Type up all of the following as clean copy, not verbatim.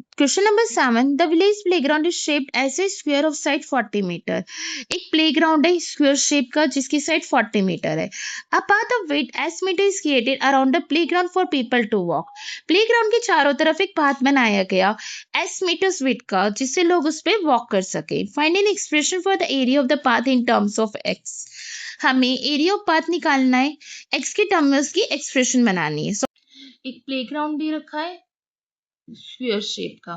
Question number 7, the village playground is shaped as a square of side 40 metre. एक playground है square shape का जिसकी side 40 metre है। A path of width s metre is created around the playground for people to walk. Playground के चारों तरफ एक path बनाया गया एस मीटर्स विड्थ का जिससे लोग उस पर वॉक कर सके। Find an expression for the area of the path in terms of x. हमें एरिया ऑफ पाथ निकालना है, एक्स के टर्म में उसकी एक्सप्रेशन बनानी है। एक प्लेग्राउंड दे रखा है स्क्वायर शेप का,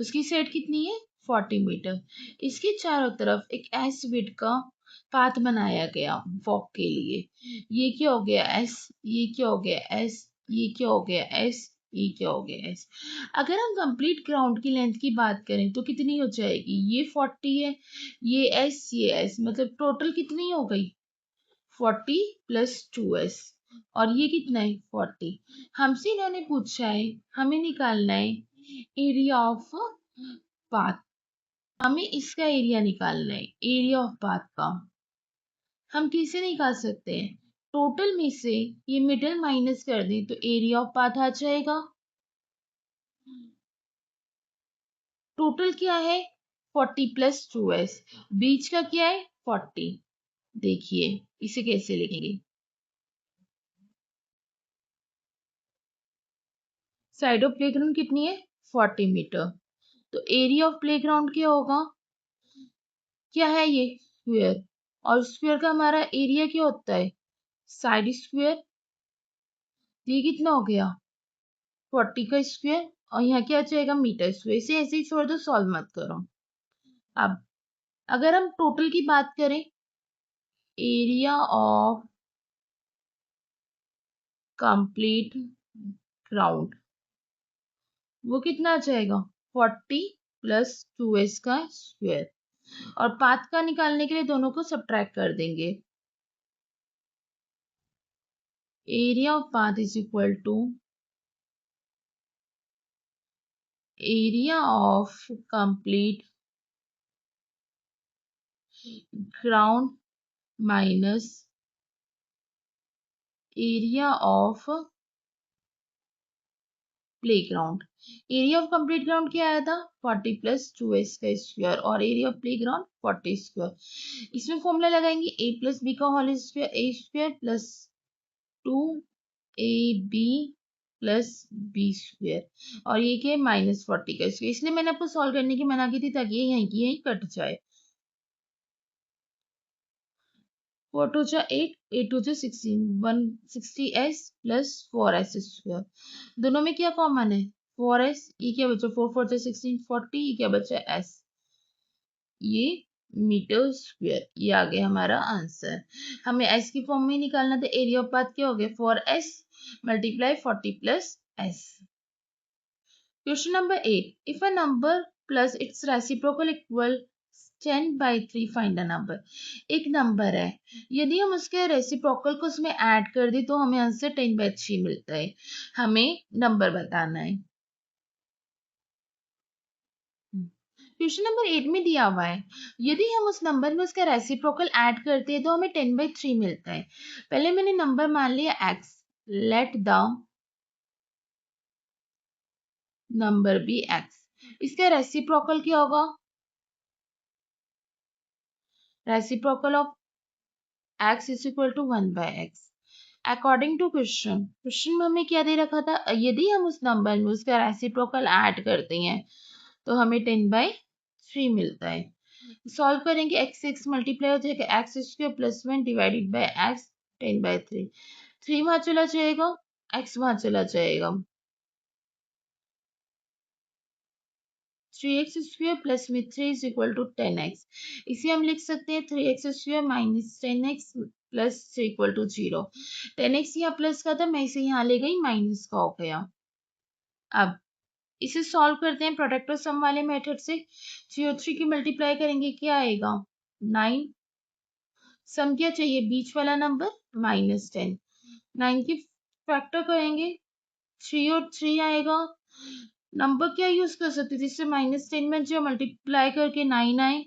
उसकी साइड कितनी है 40 मीटर। इसके चारों तरफ एक एस विड्थ का पाथ बनाया गया वॉक के लिए। ये क्या हो गया एस, ये क्या हो गया एस, ये क्या हो गया एस, ये क्या हो गया एस। अगर हम कंप्लीट ग्राउंड की लेंथ की बात करें तो कितनी हो जाएगी, ये 40 है, ये एस मतलब टोटल कितनी हो गई 40 प्लस 2s। और ये कितना है 40। हमसे इन्होंने पूछा है हमें निकालना है एरिया ऑफ पाथ। हमें इसका एरिया निकालना है, एरिया ऑफ पाथ का। हम कैसे निकाल सकते हैं, टोटल में से ये मिडल माइनस कर दें तो एरिया ऑफ पाथ आ जाएगा। टोटल क्या है 40 प्लस 2s, बीच का क्या है 40। देखिए इसे कैसे लिखेंगे, साइड ऑफ प्लेग्राउंड कितनी है 40 मीटर। तो एरिया ऑफ प्लेग्राउंड क्या होगा, क्या है ये स्क्वायर, और स्क्वायर का हमारा एरिया क्या होता है साइड स्क्वायर। ये कितना हो गया 40 का स्क्वायर, और यहाँ क्या आ जाएगा मीटर स्क्वायर। इसे ऐसे ही छोड़ दो, सॉल्व मत करो। अब अगर हम टोटल की बात करें, एरिया ऑफ कंप्लीट ग्राउंड वो कितना आ जाएगा 40 प्लस 2s का स्क्वायर, और पाथ का निकालने के लिए दोनों को सब्ट्रैक्ट कर देंगे। Area of path is equal to area of complete ground minus area of playground. Area of complete ground क्या आया था 40 प्लस 2s का स्क्वायर, और एरिया ऑफ प्लेग्राउंड 40 स्क्वायर। इसमें फॉर्मूला लगाएंगे a प्लस बी का whole square, a square plus 2ab plus b square, और ये क्या है -40 का स्क्वायर। इसलिए मैंने आपको सॉल्व करने की मना की थी ताकि ये यहीं की यहीं कट जाए। 4 2 जा 8, 8 2 जा 16, 160s प्लस 4s स्क्वायर। दोनों में क्या कॉमन है 4s, ये क्या बचा 4 4 जा 16 40, ये क्या बचा s, ये मीटर स्क्वायर। ये आ गया हमारा आंसर। हमें s की फॉर्म में निकालना था, एरिया ऑफ पाथ क्या हो गया 4s multiply 40 plus s। Question number 8, if a number plus it's reciprocal equal 10/3 find a number. एक नंबर है, यदि हम उसके रेसिप्रोकल को उसमें ऐड कर दें तो हमें आंसर 10/3 मिलता है। हमें नंबर बताना है। क्वेश्चन नंबर 8 में दिया हुआ है, यदि हम उस नंबर में उसका रेसिप्रोकल ऐड करते हैं तो हमें 10/3 मिलता है। पहले मैंने नंबर मान लिया x, let the number be x। इसका रेसिप्रोकल क्या होगा, reciprocal of x is equal to 1/x। According to question में हमें क्या दे रखा था, यदि हम उस नंबर में उसका रेसिप्रोकल ऐड करते हैं तो हमें 10/3 मिलता है। सॉल्व करेंगे, x से x मल्टीप्लाई हो जाएगा, x square plus 1 divided by x 10/3। 3 वहां चला जाएगा, x वहां चला जाएगा, 3x स्क्वायर प्लस में 3 इज इक्वल टू 10x। इसे हम लिख सकते हैं 3x square minus 10x plus 3 equal to 0। 10x यहाँ प्लस का था, मैं इसे यहाँ ले गई, माइनस का हो गया। अब इसे सॉल्व करते हैं प्रोडक्ट और सम वाले मेथड से। 3 और 3 की मल्टीप्लाई करेंगे, क्या आएगा 9। सम क्या चाहिए, बीच वाला नंबर -10। 9 की फैक्टर करेंगे, 3 और 3 आएगा। नंबर क्या यूज कर सकते थे जिससे -10 में जो मल्टीप्लाई करके 9 आए,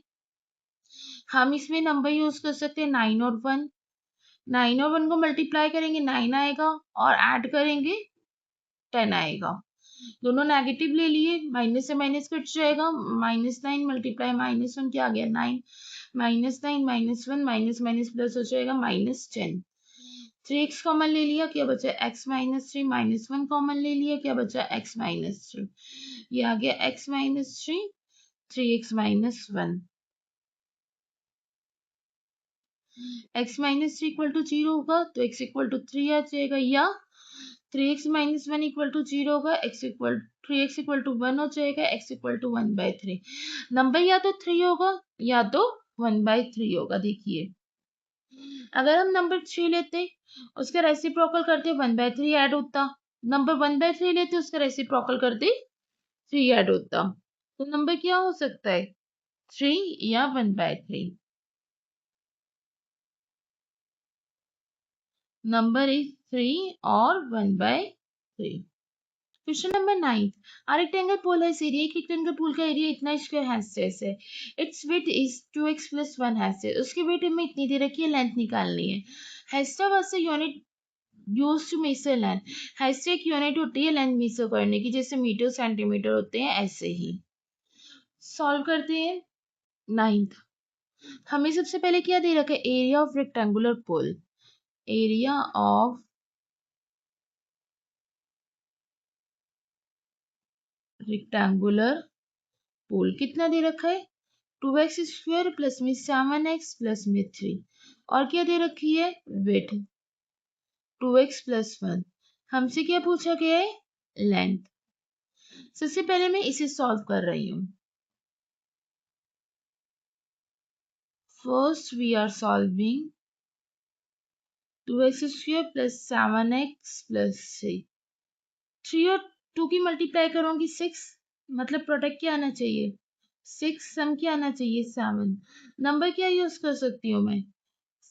हम इसमें नंबर यूज कर सकते हैं 9 और 1। 9 और 1 को मल्टीप्लाई करेंगे 9 आएगा, और ऐड करेंगे 10 आएगा। दोनों नेगेटिव ले लिए, माइनस से माइनस कट जाएगा, -9 मल्टीप्लाई -1 क्या आ गया 9, -9 -1 माइनस माइनस प्लस हो जाएगा -10। 3x कॉमन ले लिया, क्या बचा x-3, -1 कॉमन ले लिया, क्या बचा x-3, ये आ गया x-3, 3x-1। x-3 equal to 0 होगा तो x इक्वल टू 3 आ जाएगा, या 3x-1 इक्वल टू 0 होगा, 3x इक्वल टू 1 हो जाएगा, x इक्वल टू 1/3। नंबर या तो 3 होगा या तो 1/3 होगा। देखिए अगर हम नंबर 3 लेते उसका रेसिप्रोकल करते 1/3 ऐड होता, नंबर 1/3 लेते उसका रेसिप्रोकल करते 3 ऐड होता, तो नंबर क्या हो सकता है 3 या 1/3। नंबर इज 3 और 1/3। Question number 9, a rectangle pool has area, एक रेक्टेंगल पूल का एरिया इतना स्क्वायर हैशेस है, its width is 2x + 1 hashes, उसकी विड्थ हमें इतनी दे रखी है, लेंथ निकालनी है। Hashtag was the unit used to measure length, hashtag एक यूनिट होती है लेंथ मेजर करने की, जैसे मीटर सेंटीमीटर होते हैं ऐसे ही। सॉल्व करते हैं। 9th, हमें सबसे पहले क्या दे रखा है, area of rectangular pool, area of rectangular pool कितना दे रखा है 2x² प्लस में 7x प्लस में 3, और क्या दे रखी है विड्थ 2x + 1। हमसे क्या पूछा गया है लेंथ। सबसे पहले मैं इसे सॉल्व कर रही हूँ। First we are solving 2x² plus 7x plus 3, 3 और 2 की मल्टीप्लाई करूंगी 6, मतलब प्रोडक्ट क्या आना चाहिए 6, सम क्या आना चाहिए 7। नंबर क्या यूज कर सकती हूँ मैं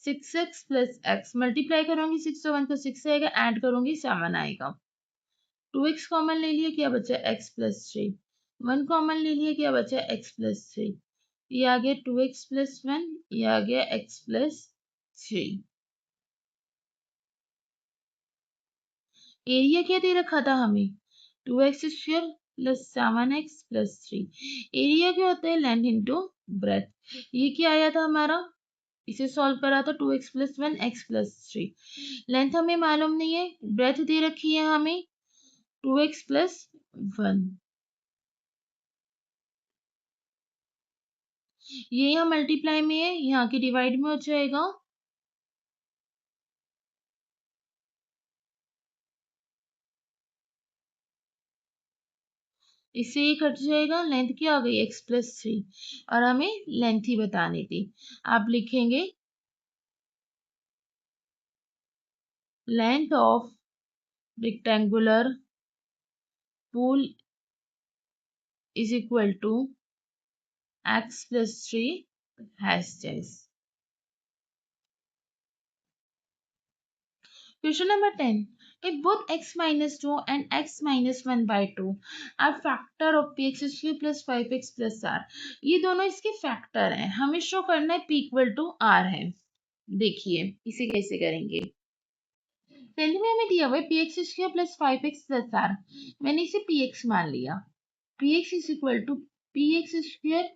6x प्लस x, मल्टीप्लाई करूंगी 6 तो 1 को 6 आएगा, ऐड करूंगी 7 आएगा। 2x कॉमन ले लिया, क्या बचा x + 3, 1 कॉमन ले लिया, क्या बचा x + 3, ये आ गया 2x + 1, ये आ गया x + 3। एरिया क्या दे रखा था हमें 2x² plus 7x plus 3, area क्या होता है लेंथ इंटू ब्रेथ। ये क्या आया था हमारा, इसे सॉल्व करा था 2x + 1 x + 3, लेंथ हमें मालूम नहीं है, ब्रेथ दे रखी है हमें 2x + 1, ये यहाँ मल्टीप्लाई में है, यहाँ की डिवाइड में हो जाएगा, इससे ये कट जाएगा, लेंथ क्या आ गई x + 3, और हमें लेंथ ही बतानी थी। आप लिखेंगे length of rectangular pool is equal to x + 3 hashes। Question number 10. If both x - 2 and x - 1/2 are factor of px² plus 5x plus r, ये दोनों इसके फैक्टर हैं, हमें शो करना है p = r है। देखिए इसे कैसे करेंगे। टेंथ में हमें दिया हुआ है px² plus 5x plus r, मैंने इसे px मान लिया, px is equal to px²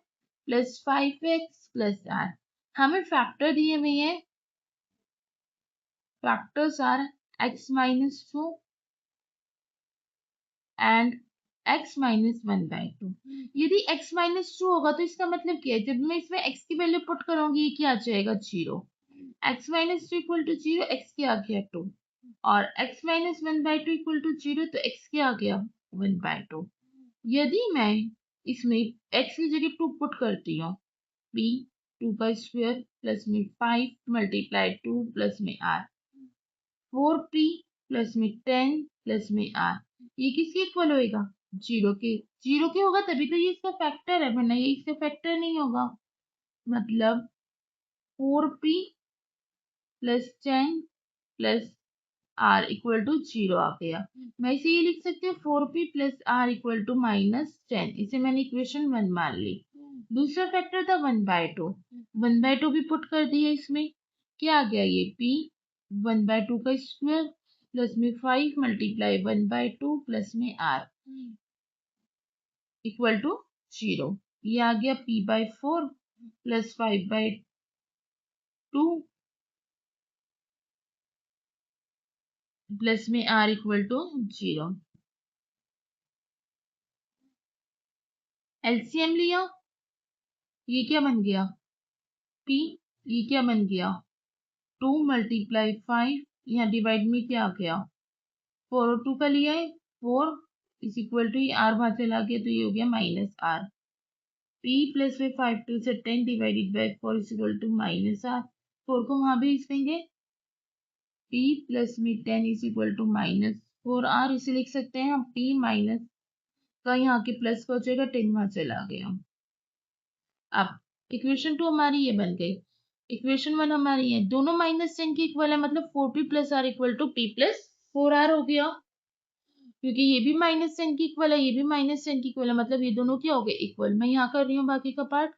plus 5x plus r, हमें फैक्टर दिए हुए हैं, factors are x - 2 and x - 1/2। यदि x - 2 होगा तो इसका मतलब क्या है, जब मैं इसमें x की वैल्यू पुट करूंगी ये क्या आ जाएगा 0, x - 2 = 0, x क्या आ गया 2, और x - 1/2 = 0, तो x क्या आ गया 1/2। यदि मैं इसमें x की जगह 2 पुट करती हूँ, p 2 का स्क्वायर प्लस में 5 मल्टीप्लाई 2 प्लस में r, 4p प्लस में 10 प्लस में r, ये किसके इक्वल होएगा 0 के, 0 के होगा तभी तो ये इसका फैक्टर है, वरना ये इसका फैक्टर नहीं होगा, मतलब 4p plus 10 plus r equal to 0 आ गया। मैं इसे ये लिख सकती हूँ 4p plus r equal to -10, इसे मैंने इक्वेशन 1 मान ली। दूसरा फैक्टर था 1/2, 1/2 भी पुट कर दिया इसमें, क्या आ गया ये p 1/2 का स्क्वायर प्लस में 5 मल्टीप्लाई 1/2 प्लस में r, इक्वल टू 0। ये आ गया p/4 प्लस 5/2 प्लस में r इक्वल टू 0। एलसीएम लिया, ये क्या बन गया p, ये क्या बन गया 2 × 5, यहाँ डिवाइड में क्या आ गया 4 और 2 का लिया है 4 इज इक्वल टू r बाहर चला गया तो ये हो गया -r। p प्लस में 5 2 से 10 divided by 4 is equal to -r। 4 को वहां भी भेजेंगे p प्लस में 10 इज इक्वल टू -4r। इसे लिख सकते हैं हम p माइनस का यहाँ के प्लस का हो जाएगा 10 वहां चला गया। अब इक्वेशन 2 हमारी ये बन गई। इक्वेशन 1 हमारी है दोनों -10 के इक्वल है मतलब 4p plus r equal to p plus 4r हो गया, क्योंकि ये भी -10 की इक्वल है ये भी -10 की इक्वल है मतलब ये दोनों क्या हो गए इक्वल। मैं यहाँ कर रही हूँ बाकी का part.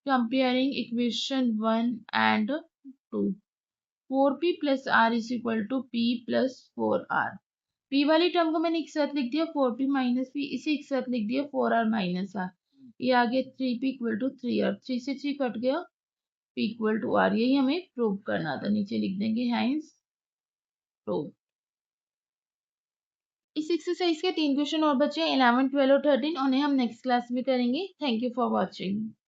Comparing equation 1 and 2, 4p plus r is equal to p plus 4r। p वाली टर्म को मैंने एक साथ लिख दिया 4p माइनस p, इसे एक साथ लिख दिया 4r माइनस r। ये आ गया 3p इक्वल टू 3r, 3 से 3 कट गया p इक्वल टू r। यही हमें प्रूव करना था, नीचे लिख देंगे हैंस प्रूव। इस एक्सरसाइज के 3 क्वेश्चन और बचे 11 12 और 13, उन्हें हम नेक्स्ट क्लास में करेंगे। Thank you for watching.